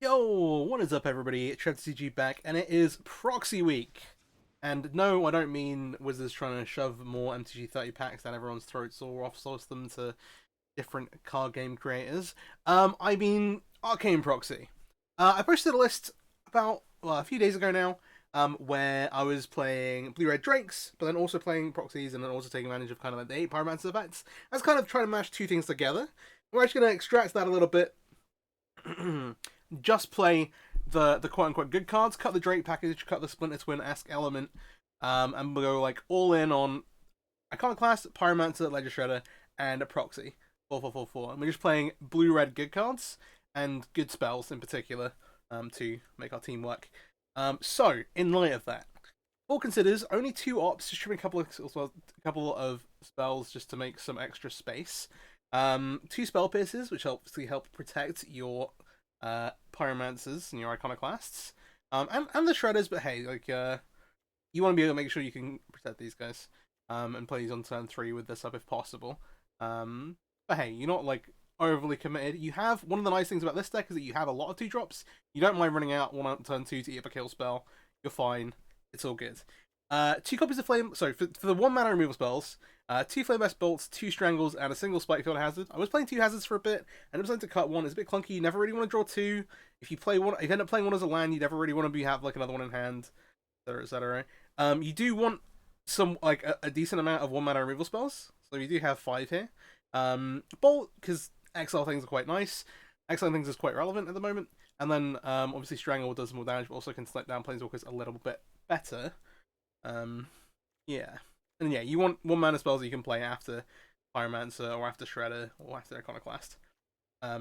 Yo, what is up everybody? It's MTG back, and it is Proxy Week. And no, I don't mean Wizards trying to shove more MTG 30 packs down everyone's throats or offsource them to different card game creators. I mean Arcane Proxy. I posted a list about, well, a few days ago now, where I was playing Blue-Red Drakes, but then also playing Proxies, and then also taking advantage of kind of like the 8 Pyromancer effects. I was kind of trying to mash two things together. We're actually going to extract that a little bit. Just play the quote unquote good cards, cut the Drake package, cut the Splinter Twin-esque element, and we'll go like all in on Iconoclast, Pyromancer, Ledger Shredder, and a Proxy. 4-4-4-4. And we're just playing blue-red good cards and good spells in particular to make our team work. So, in light of that, all considers only 2 ops, just trimming a couple of spells just to make some extra space. 2 spell pierces, which obviously help protect your Pyromancers and your Iconoclasts, and the Shredders. But hey, like you want to be able to make sure you can protect these guys, and play these on turn 3 with this up if possible. But hey, you're not like overly committed. You have one of the nice things about this deck is that you have a lot of 2-drops. You don't mind running out one on turn 2 to eat up a kill spell. You're fine. It's all good. 2 copies of Flame. Sorry, for the 1 mana removal spells, 2 Flame Vest Bolts, 2 Strangles, and a single Spikefield Hazard. I was playing 2 hazards for a bit, and I'm decided to cut one. It's a bit clunky. You never really want to draw 2. If you play one, if you end up playing one as a land, you never really want to have like another one in hand, etc., etc. You do want some like a decent amount of 1 mana removal spells, so you do have 5 here. Bolt, because exile things are quite nice. Exile things is quite relevant at the moment, and then obviously Strangle does more damage, but also can select down Planeswalkers a little bit better. Yeah. And yeah, you want 1 mana spells that you can play after Pyromancer, or after Shredder, or after Iconoclast. At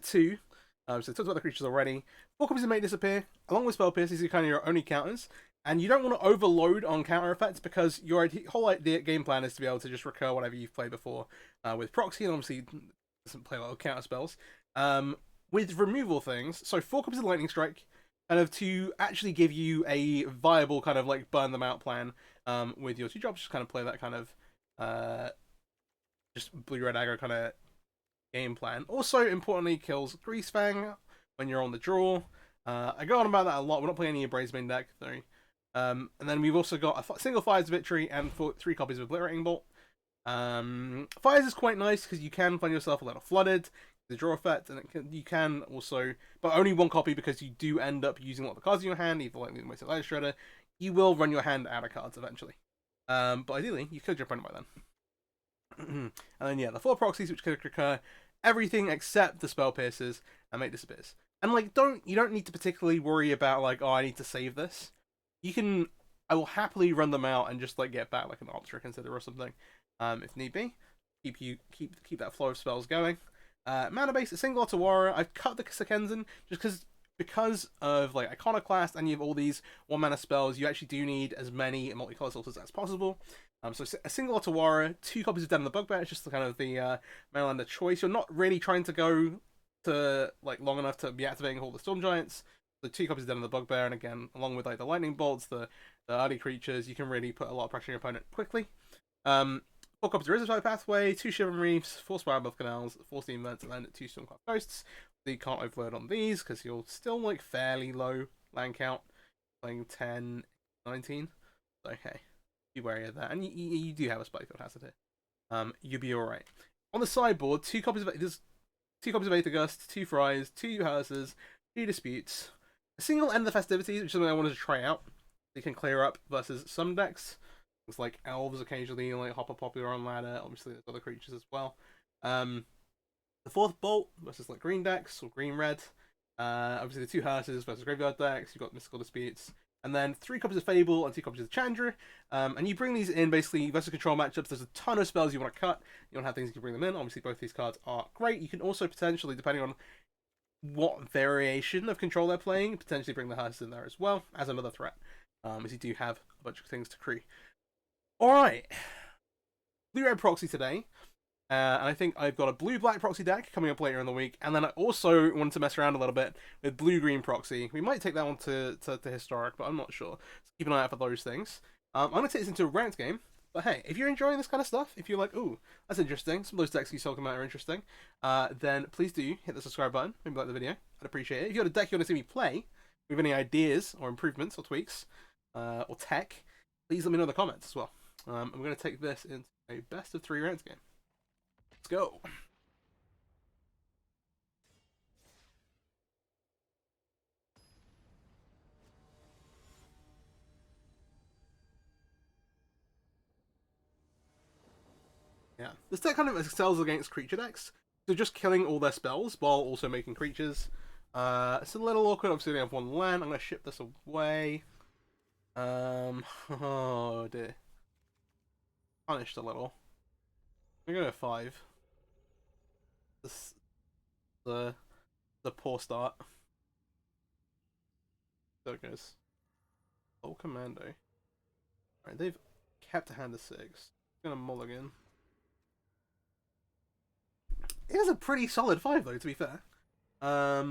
2, so I talked about the creatures already. 4 copies of Make Disappear, along with Spell Pierce, these are kind of your only counters. And you don't want to overload on counter effects, because your whole idea, game plan is to be able to just recur whatever you've played before with Proxy, and obviously doesn't play a lot of counter spells. With removal things, so 4 copies of Lightning Strike, kind of to actually give you a viable kind of like burn them out plan with your 2-drops, just kind of play that kind of just blue-red aggro kind of game plan. Also, importantly, kills Greasefang when you're on the draw. I go on about that a lot. We're not playing any Braze main deck, though. And then we've also got a single Fires Victory and 3 copies of Obliterating Bolt. Fires is quite nice because you can find yourself a little flooded, the draw effect, and you can also, but only 1 copy because you do end up using a lot of the cards in your hand, either like the Wasted Light Shredder. You will run your hand out of cards eventually. But ideally, you could your opponent by then. And then yeah, the 4 proxies which could recur everything except the Spell Pierces and Make Disappears. And like, you don't need to particularly worry about like, oh, I need to save this. You can, I will happily run them out and just like get back like an Optra Consider or something, if need be. Keep that flow of spells going. Mana base, a single Otawara. I've cut the Sekenzan just because of like Iconoclast, and you have all these 1 mana spells. You actually do need as many multicolored sources as possible. So a single Otawara, 2 copies of Den of the Bugbear. It's just kind of the Mainlander choice. You're not really trying to go to like long enough to be activating all the Storm Giants. The 2 copies of Den of the Bugbear, and again, along with like the Lightning Bolts, the early creatures, you can really put a lot of pressure on your opponent quickly. 4 copies of Riverside Pathway, 2 Shivering Reefs, 4 Spiral Above Canals, 4 Steam Vents, and then 2 Stormcast Ghosts. So you can't overload on these because you're still like fairly low land count, playing 10, 19. So hey, be wary of that. And you do have a Spikefield Hazard here. You'll be alright. On the sideboard, 2 copies of Aether Gust, 2 Fries, 2 Hearses, 2 Disputes, a single End of the Festivities, which is something I wanted to try out. You can clear up versus some decks. It's like elves occasionally, like Hopper Popular on ladder. Obviously, there's other creatures as well. The 4th Bolt versus like green decks or green-red. Obviously, the 2 Hearses versus graveyard decks. You've got Mystical Disputes. And then 3 copies of Fable and 2 copies of Chandra. And you bring these in basically versus control matchups. There's a ton of spells you want to cut. You want to have things you can bring them in. Obviously, both these cards are great. You can also potentially, depending on what variation of control they're playing, potentially bring the Hearses in there as well as another threat. As you do have a bunch of things to create. Alright, Blue-Red Proxy today, and I think I've got a Blue-Black Proxy deck coming up later in the week, and then I also wanted to mess around a little bit with Blue-Green Proxy. We might take that one to Historic, but I'm not sure, so keep an eye out for those things. I'm going to take this into a ranked game, But hey, if you're enjoying this kind of stuff, if you're like, ooh, that's interesting, some of those decks you talking about are interesting, then please do hit the subscribe button, maybe like the video, I'd appreciate it. If you got a deck you want to see me play, with any ideas or improvements or tweaks, or tech, please let me know in the comments as well. I'm going to take this into a best of 3 rounds game. Let's go. Yeah, this deck kind of excels against creature decks, so just killing all their spells while also making creatures. It's a little awkward. Obviously, they have 1 land. I'm going to ship this away. Oh dear. Punished a little. I'm going to go 5. This the poor start. There it goes. Oh, commando. Alright, they've kept a hand of 6. Gonna mulligan. It is a pretty solid 5 though, to be fair. I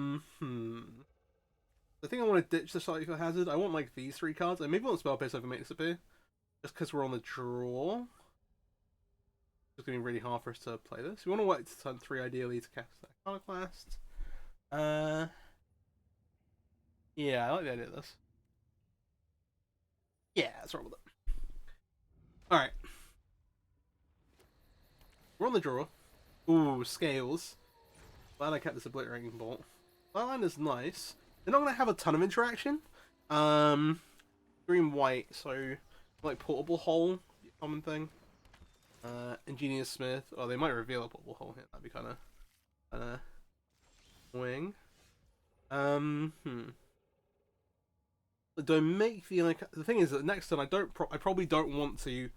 think I want to ditch the Slightly for Hazard. I want like these 3 cards. I maybe want Spell Pierce over Make Disappear. Just because we're on the draw. It's going to be really hard for us to play this. We want to wait to turn 3 ideally to cast Iconoclast. Yeah, I like the idea of this. Yeah, let's roll with it. Alright. We're on the draw. Ooh, Scales. Glad I kept this Obliterating Bolt. That land is nice. They're not going to have a ton of interaction. Green-white, so like Portable Hole, common thing. Ingenious Smith. Oh, they might reveal a Portable Hole here. That'd be kind of annoying. Do I make the like? The thing is that next turn I probably don't want to.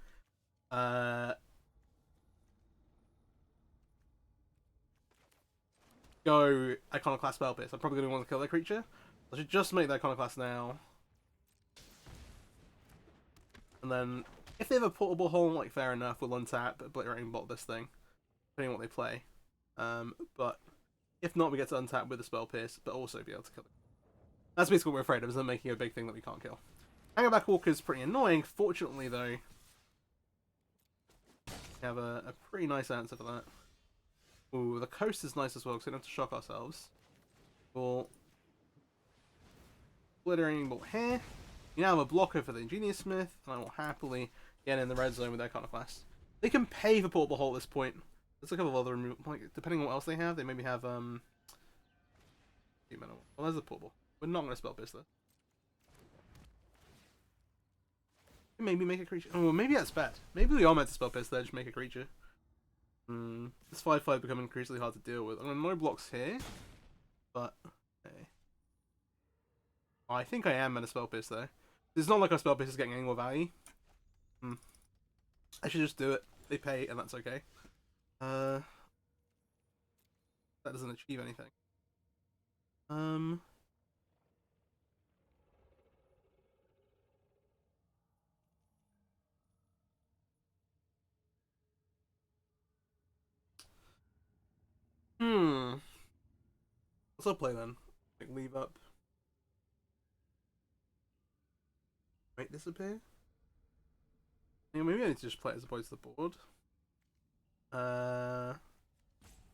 Go Iconoclast Spell Pierce. I'm probably going to want to kill that creature. I should just make that Iconoclast now. And then, if they have a Portable Hole, like, fair enough, we'll untap, Obliterating Bolt this thing. Depending on what they play. But, if not, we get to untap with the Spell Pierce, but also be able to kill it. That's basically what we're afraid of, is them making a big thing that we can't kill. Hangerback Walker is pretty annoying. Fortunately, though, we have a pretty nice answer for that. Ooh, the Coast is nice as well, because we don't have to shock ourselves. We'll Obliterating Bolt here. You now have a blocker for the Ingenious Smith, and I will happily get in the red zone with their Iconoclast. They can pay for Portable Hole at this point. There's a couple of other, like, depending on what else they have, they maybe have, well, there's a Portable. We're not going to Spell Pierce though. Maybe make a creature. Oh, maybe that's bad. Maybe we are meant to Spell Pierce there, just make a creature. This 5/5 becoming increasingly hard to deal with. I'm going to no blocks here, but hey. I think I am meant to Spell Pierce though. It's not like our Spell Pierce is getting any more value. I should just do it. They pay, and that's okay. That doesn't achieve anything. What's up play then? Like, leave up. Make disappear? Yeah, maybe I need to just play it as opposed to the board.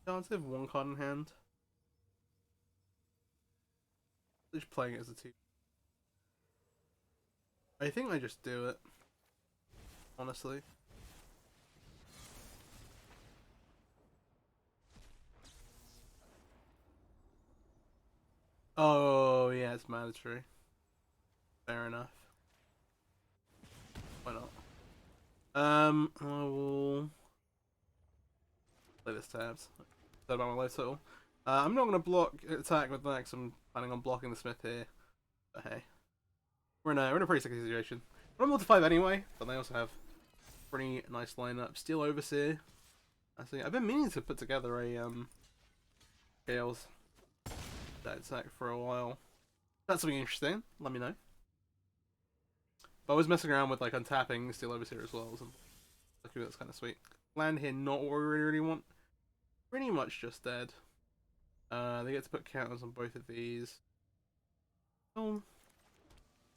Chance to have 1 card in hand. Just playing it as a 2. I think I just do it. Honestly. Oh, yeah, it's mandatory. Fair enough. Why not? I will play this tabs. Said about my life total. I'm not going to block attack with the next. I'm planning on blocking the Smith here. But hey, we're in a pretty sticky situation. We're on 1-5 anyway, but they also have pretty nice lineup. Steel Overseer. I think I've been meaning to put together a Gales that attack for a while. That's something interesting. Let me know. But I was messing around with like untapping Steel Overseer as well. So that's kind of sweet. Land here, not what we really want. Pretty much just dead. They get to put counters on both of these. I'll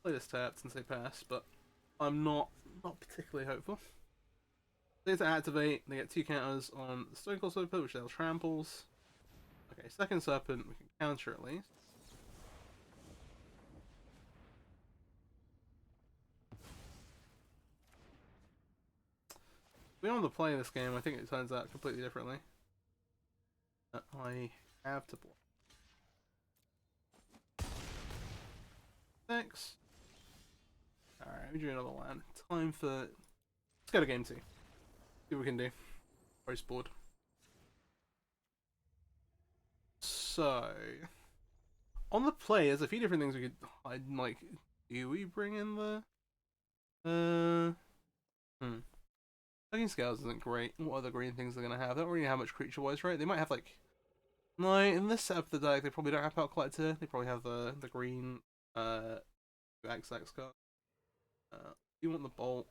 play this tapped since they pass, but I'm not particularly hopeful. They to activate, they get 2 counters on the Stone Cold Serpent, which they'll tramples. Okay, second Serpent, we can counter at least. We don't have to play this game, I think it turns out completely differently. I have to block. Thanks. Alright, we drew another land. Time for... Let's go to game 2. See what we can do. Post board. So... On the play, there's a few different things we could hide. Like, do we bring in the... Fucking Scales isn't great. What other green things they're gonna have? They don't really have much creature-wise, right? They might have, like... No, in this setup of the deck, they probably don't have Power Collector. They probably have the green... XX card. You want the bolt?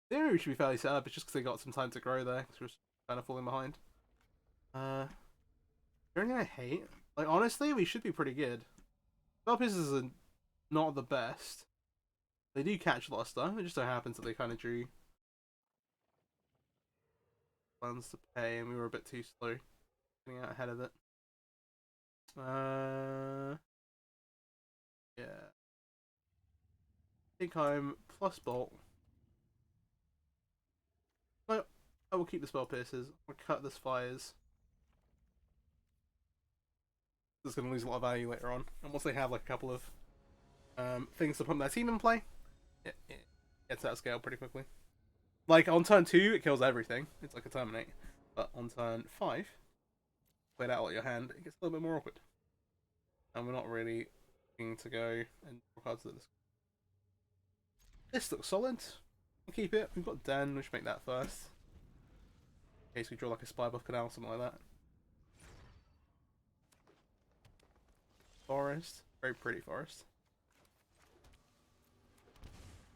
Theory should be fairly set up. It's just because they got some time to grow there. Because we're kind of falling behind. The only thing I hate, like honestly, we should be pretty good. Spell pieces are not the best. They do catch a lot of stuff. It just so happens that they kind of drew plans to pay, and we were a bit too slow getting out ahead of it. Yeah. I think I'm plus bolt. No, I will keep the spell pierces. I'll cut this fires. This is going to lose a lot of value later on. And once they have like a couple of things to put their team in play, it gets out of scale pretty quickly. Like on turn 2, it kills everything. It's like a terminate. But on turn 5, play it out of your hand, it gets a little bit more awkward. And we're not really looking to go and draw cards at this. This looks solid. We'll keep it. We've got Den, we should make that first. In case we draw like a Spy Buff Canal, something like that. Forest. Very pretty forest.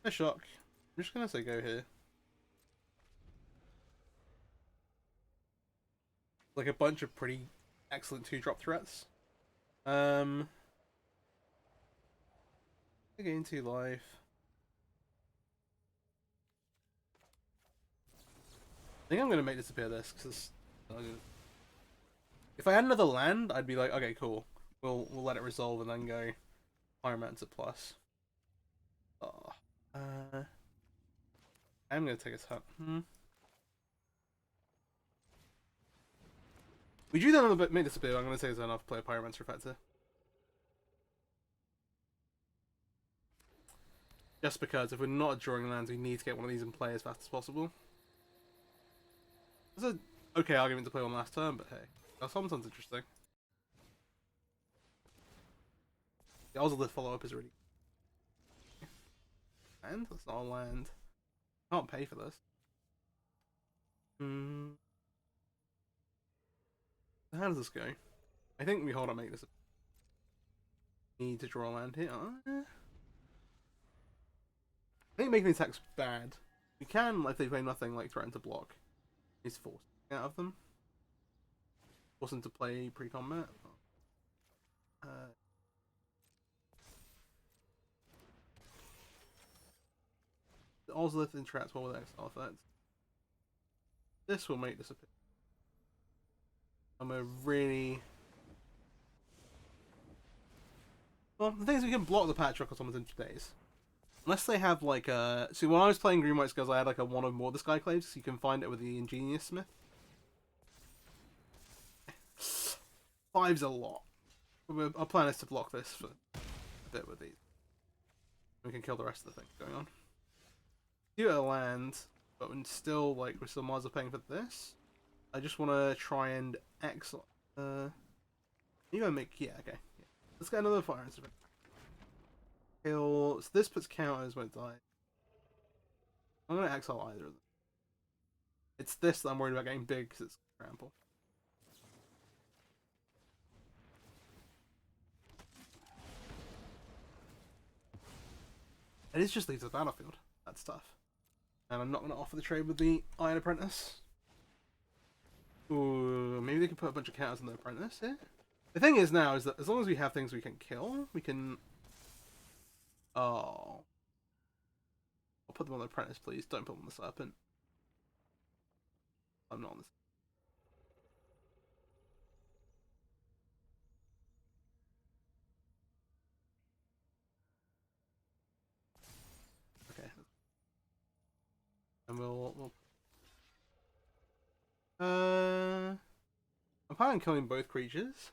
A shock. I'm just gonna say go here. Like a bunch of pretty excellent 2-drop threats. Again, 2 life. I think I'm gonna make disappear this because if I had another land, I'd be like, okay, cool. We'll let it resolve and then go Pyromancer plus. Oh, I'm gonna take a turn. We drew that a little bit, make disappear. I'm gonna take a turn off, play a Pyromancer Reflector. Just because if we're not drawing lands, we need to get one of these in play as fast as possible. That's an okay argument to play on last turn, but hey, that sounds interesting. The Ozolith follow-up is really... And? That's not a land. Can't pay for this. How does this go? I think we hold on, make this... Need to draw a land here. I think making the attacks bad. We can, if they play nothing, like threaten to block. He's forced out of them. Force them to play pre-combat. The Ozolith interacts well with exile effects. This will make disappear. I'm a really... Well, the thing is we can block the Patriarch on someone's interface. Unless they have like a... See, when I was playing Green White Skulls, I had like a one or more of the Skyclaves, so you can find it with the Ingenious Smith. 5's a lot. Our plan is to block this for a bit with these. We can kill the rest of the things going on. Do it a land, but we're still miles of paying for this. I just want to try and exile. You gotta make... Yeah, okay. Yeah. Let's get another fire instrument. Kill. So this puts counters when it dies. I'm gonna exile either of them. It's this that I'm worried about getting big because it's trample. It is just leaves the battlefield. That's tough. And I'm not gonna offer the trade with the Iron Apprentice. Ooh, maybe they can put a bunch of counters on the Apprentice here. The thing is now is that as long as we have things we can kill, we can... Oh. I'll put them on the apprentice, please. Don't put them on the serpent. I'm not on this. Okay. And we'll I'm planning on killing both creatures.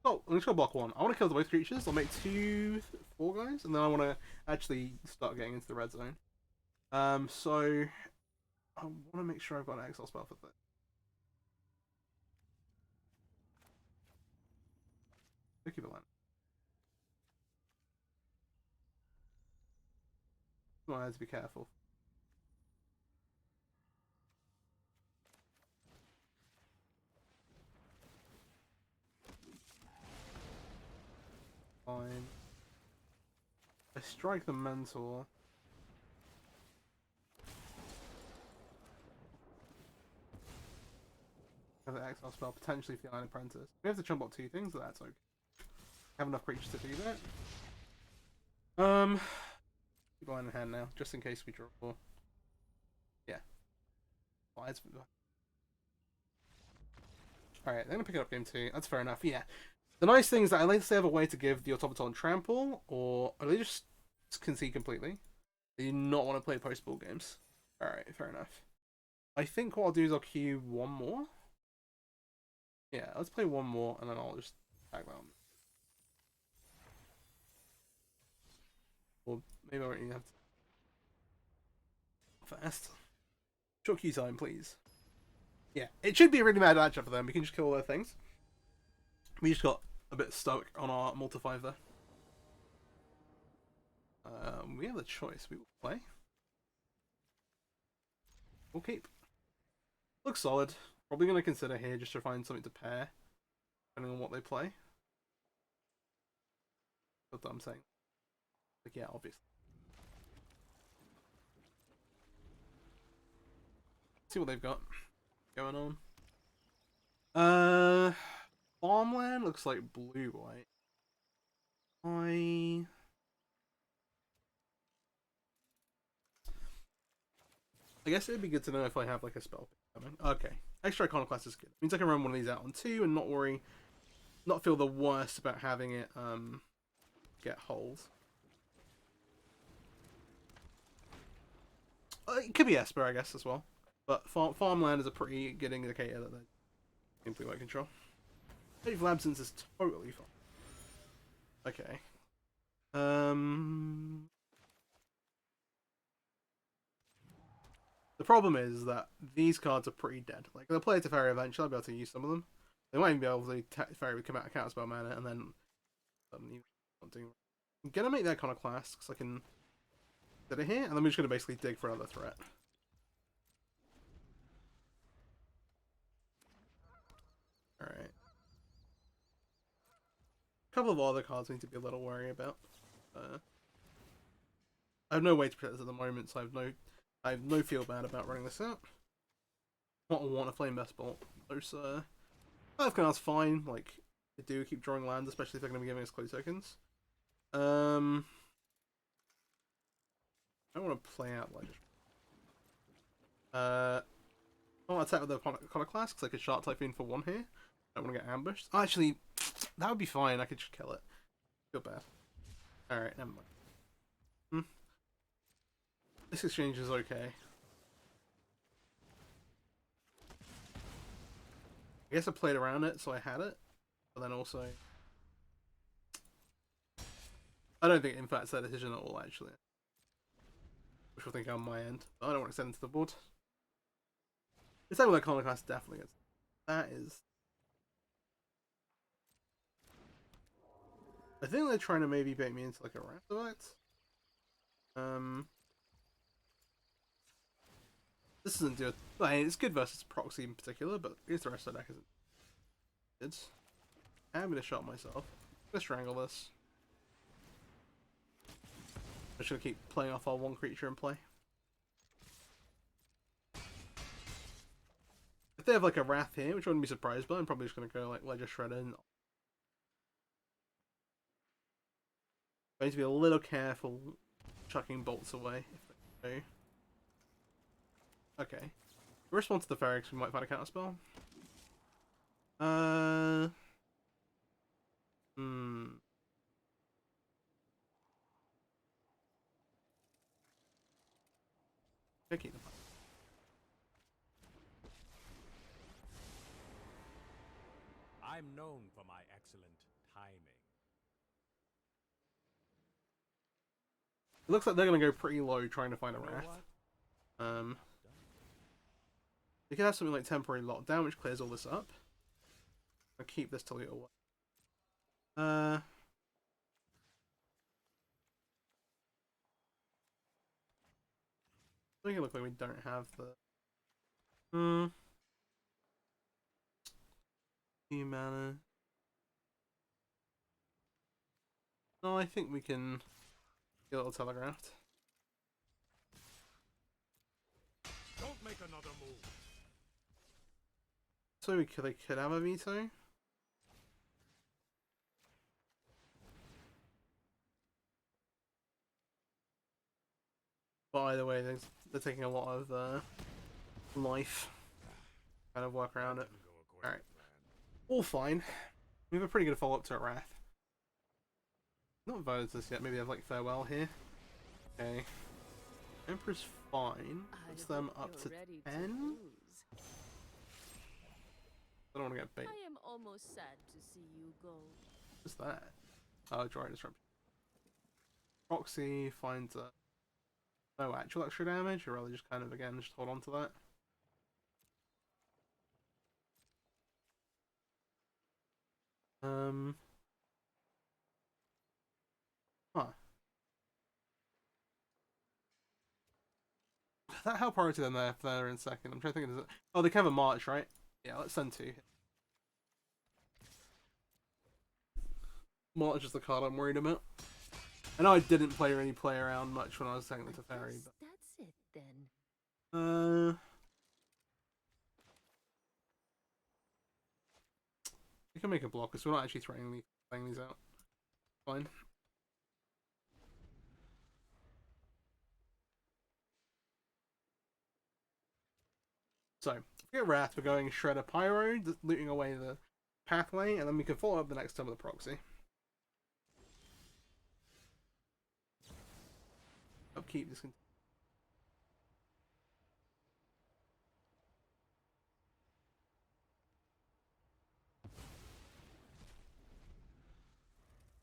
Oh, I'm just gonna block one. I want to kill both creatures. I'll make 2, 4 guys, and then I want to actually start getting into the red zone. So I want to make sure I've got an exile spell for that. Keep it land. I have to be careful. Fine. I strike the mentor. Have the exile spell potentially for the Iron Apprentice. We have to jump up 2 things, but that's okay. Have enough creatures to do that. Keep Iron in hand now, just in case we draw. Yeah. Alright, they're gonna pick it up game 2. That's fair enough. Yeah. The nice thing is that unless they have a way to give the Automaton trample, or they just concede completely, they do not want to play post-ball games. Alright, fair enough. I think what I'll do is I'll queue 1 more. Yeah, let's play 1 more, and then I'll just tag that on. Or maybe I won't even have to. Fast. Short queue time, please. Yeah, it should be a really bad matchup for them. We can just kill all their things. We just got a bit stuck on our multi-5 there. We have the choice. We will play. We'll keep. Looks solid. Probably going to consider here just to find something to pair, depending on what they play. That's what I'm saying. Like, yeah, obviously. See what they've got going on. Farmland looks like blue-white. I guess it'd be good to know if I have like a spell coming. Okay. Extra Iconoclast is good. It means I can run one of these out on 2 and not feel the worst about having it get holes. It could be Esper, I guess, as well. But Farmland is a pretty good indicator that they're in blue-white control. State of Absence is totally fine. Okay. The problem is that these cards are pretty dead. Like, they'll play Teferi eventually, I'll be able to use some of them. They won't even be able to Teferi would come out of counterspell mana, and then I'm gonna make that Iconoclast, because I can get it here, and then we're just gonna basically dig for another threat. Alright. A couple of other cards we need to be a little wary about. I have no way to protect this at the moment, so I have no feel bad about running this out. I want a Flame Best Bolt. Those Earth Canal's fine, like they do keep drawing lands, especially if they're gonna be giving us clue tokens. I don't want to play out like I want to attack with the Iconoclast because I could Shark Typhoon for 1 here. I don't want to get ambushed. Oh, actually, that would be fine. I could just kill it. Feel bad. Alright, never mind. This exchange is okay. I guess I played around it, so I had it. But then also... I don't think it impacts that decision at all, actually. Which will think on my end. But I don't want to send it to the board. The same with Iconoclast definitely is. That is... I think they're trying to maybe bait me into like a Raptorite. This doesn't do it. I mean, it's good versus Proxy in particular, but against the rest of the deck isn't good. I'm gonna shot myself. Let's strangle this. I'm just gonna keep playing off our 1 creature in play. If they have like a Wrath here, which I wouldn't be surprised by, I'm probably just gonna go like Ledger Shredder and Going to be a little careful chucking bolts away if they do. Okay. In response to the fairy, we might find a counter spell. Keep them. I'm known for my excellent timing. It looks like they're gonna go pretty low trying to find a Wrath. We could have something like temporary lockdown, which clears all this up. I'll keep this till we get away. Make it look like we don't have the few mana. No, I think we can get a little telegraphed. Don't make another move. So they could have a veto. But either way, they're taking a lot of life. Kind of work around it. Alright. All fine. We have a pretty good follow-up to a Wrath. Not voted this yet, maybe they have like Farewell here. Okay. Emperor's fine. Puts them up to 10. I don't want to get bait. I am almost sad to see you go. What's that? Oh, dry disruption. Proxy finds no actual extra damage, or rather just kind of again just hold on to that. Huh. That help priority then there if they're in second. I'm trying to think of it. Oh, they can have a march, right? Yeah, let's send 2. March is the card I'm worried about. I know I didn't play around much when I was taking the Teferi, but that's it then. We can make a block because we're not actually threatening playing these out. Fine. So, if we get Wrath, we're going Shredder Pyro, looting away the pathway, and then we can follow up the next turn with a Proxy. Upkeep this.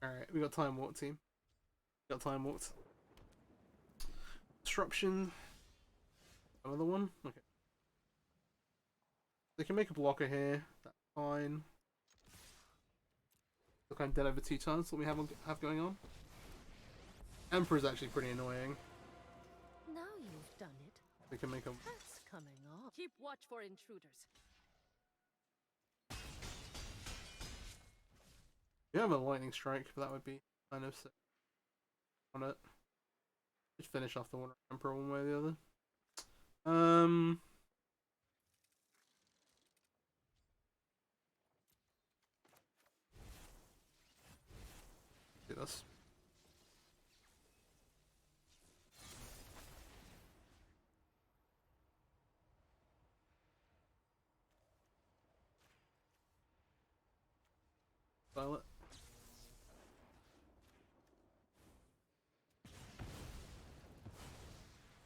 Alright, we got Time Walk team. Got Time Walked. Disruption. Another one? Okay. They can make a blocker here. That's fine. Look, I'm dead over 2 turns. What we have going on. Emperor's actually pretty annoying. Now you've done it. We can make a. That's coming off. Keep watch for intruders. We have a lightning strike, but that would be kind of sick on it. Just finish off the one Emperor one way or the other. Do this. Violet.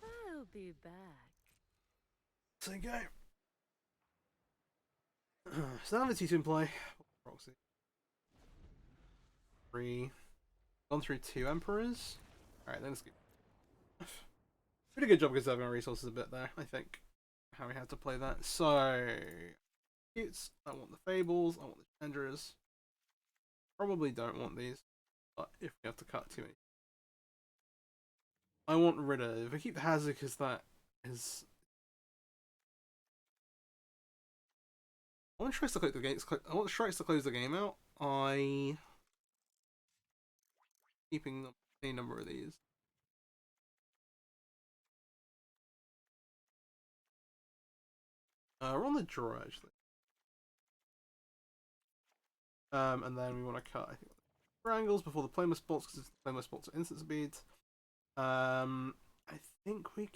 I'll be back. So you go. So now the T2 in play. Proxy. 3. Gone through 2 Emperors. Alright, then let's go. Pretty good job conserving our resources a bit there, I think. How we had to play that. So, I want the Fables, I want the Challengerers. Probably don't want these, but if we have to cut too many. I want rid of. If I keep the Hazard, because that is. I want Strikes to close the gates. I want Strikes to close the game out. Keeping a number of these. We're on the draw actually. And then we want to cut. I think triangles before the flame spots because the flame spots are instant speed. I think we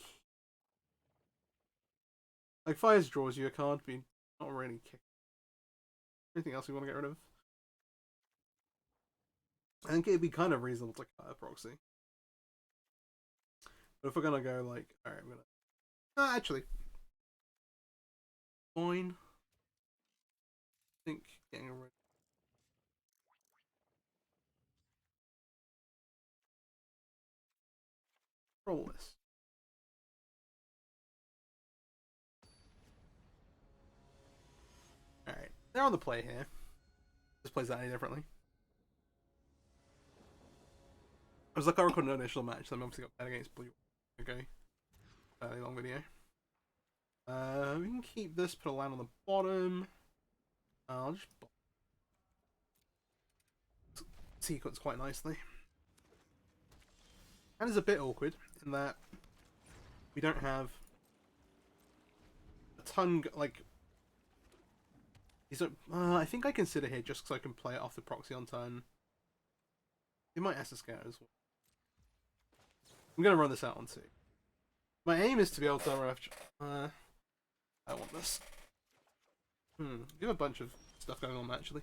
like fires draws you a card, but not really kick. Anything else we want to get rid of? I think it'd be kind of reasonable to cut a proxy. But if we're gonna go like, alright, I'm gonna actually fine. I think getting rid roll this. Alright, they're on the play here. This plays that any differently. It was like I recorded an initial match, so I'm obviously got bad against blue. Okay. Fairly long video. We can keep this, put a land on the bottom. I'll just sequence quite nicely. And it's a bit awkward in that we don't have a ton, like, these don't, I think I consider here just because I can play it off the proxy on turn. It might Estus Scout as well. I'm going to run this out on 2. My aim is to be able to I want this. We have a bunch of stuff going on actually.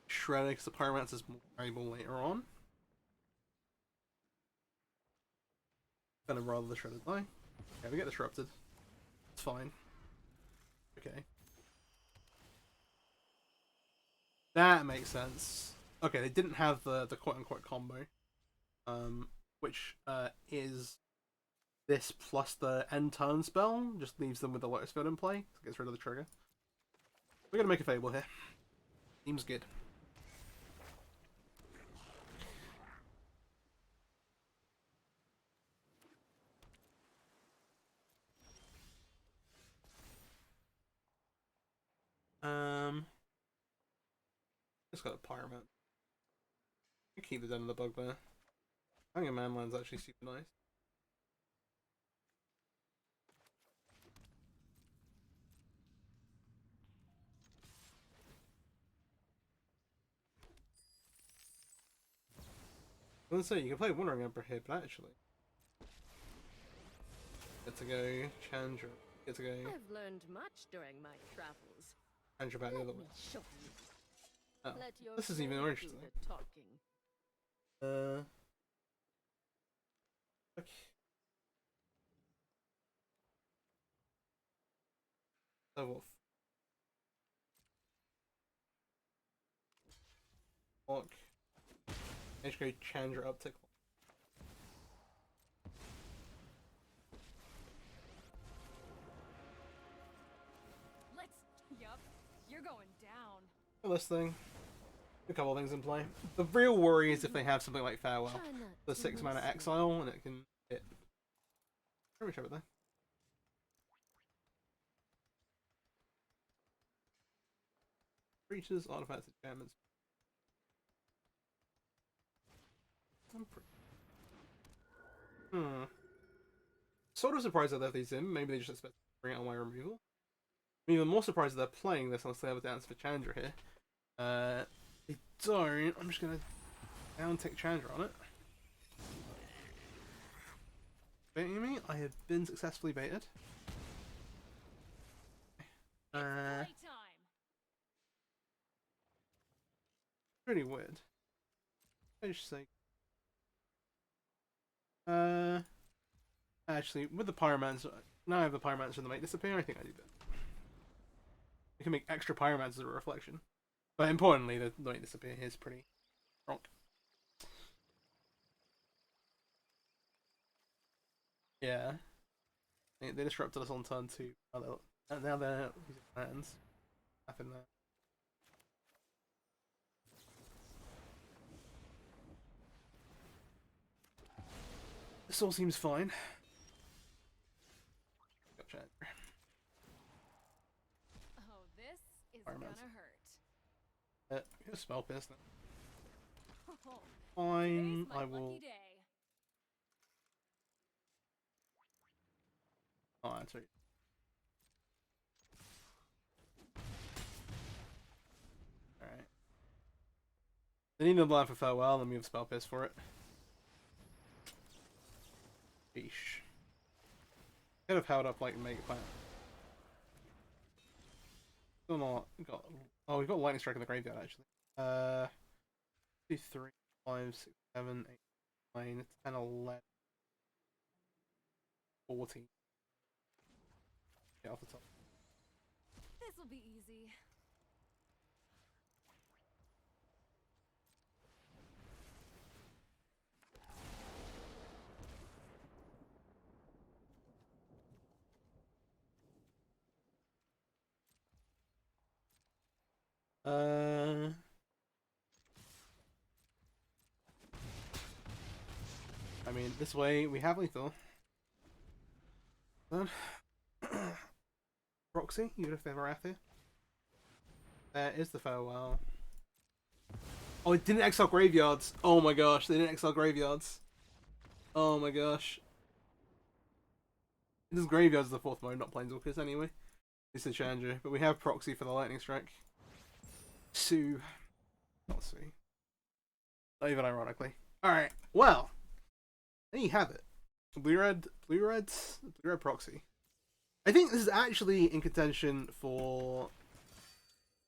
Shredder, because the Pyromancer is more valuable later on. Kind of rather the Shredder die. Okay, we get disrupted. It's fine. Okay. That makes sense. Okay, they didn't have the quote-unquote combo. Which is this plus the end turn spell. Just leaves them with the Lotus Field in play. So gets rid of the trigger. We're gonna make a Fable here. Seems good. Just got a Pyromancer. Keep the Den of the Bugbear. I think a Manland's actually super nice. I was gonna say, you can play Wandering Emperor here, but actually... Get to go Chandra. Get to go... I've learned much during my travels. Chandra back the Let other me way. show you. Oh, Let your this is even more soul interesting. do the talking. Okay. So what? Fuck. I just go Chandra uptick. Yup, you're going down. This thing. A couple of things in play. The real worry is if they have something like Farewell. Try not The to 6 mana miss me. exile and it can hit. Let me show it there. Creatures, artifacts, enchantments. Sort of surprised that they have these in. Maybe they just expect to bring it on my removal. I'm even more surprised that they're playing this unless they have a dance for Chandra here. They don't. I'm just gonna down tick Chandra on it. Baiting me? I have been successfully baited. Playtime. Pretty weird. I just say. Actually, with the Pyromancer, now I have the Pyromancer to make disappear. I think I do that. We can make extra Pyromancers as a reflection, but importantly, the make disappear here is pretty strong. Yeah, they disrupted us on turn 2. Now they're using lands. Nothing there. This all seems fine. Gotcha. Oh, this is Pyromancer. gonna hurt. Here's Spell Pierce then. Oh, Fine, today's my I will. lucky day. Oh, that's right. They need another land for Farewell, then we have Spell Pierce for it. Sheesh. Could have held up like Mega Plant. Still not got. Oh, we've got Lightning Strike in the graveyard actually. 2, 3, 5, 6, 7, 8, 9, 10, 11, 14. Get off the top. This'll be easy. I mean, this way we have lethal. Then Proxy, even if they're Wrath here. There is the Farewell. Oh, it didn't exile graveyards. Oh my gosh, they didn't exile graveyards. Oh my gosh. This is graveyards the fourth mode, not planeswalkers anyway. It's a challenger, but we have Proxy for the Lightning Strike. Sue. Not Sue. Not even ironically. Alright, well. There you have it. Blue-red Proxy. I think this is actually in contention for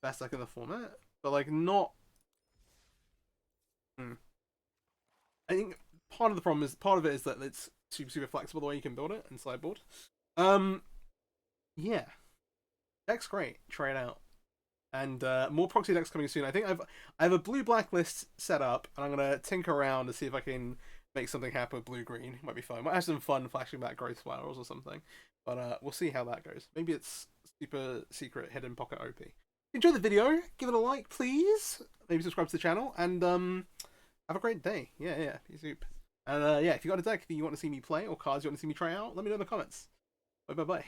best deck in the format, but like not. I think part of it is that it's super flexible the way you can build it in sideboard. Yeah, deck's great. Try it out, and more Proxy decks coming soon. I think I have a blue-black list set up, and I'm gonna tinker around to see if I can make something happen with blue-green. Might be fun. Might have some fun flashing back growth spirals or something. But we'll see how that goes. Maybe it's super secret hidden pocket OP. Enjoy the video. Give it a like, please. Maybe subscribe to the channel. And have a great day. Yeah. Peace out. And yeah, if you got a deck that you want to see me play or cards you want to see me try out, let me know in the comments. Bye.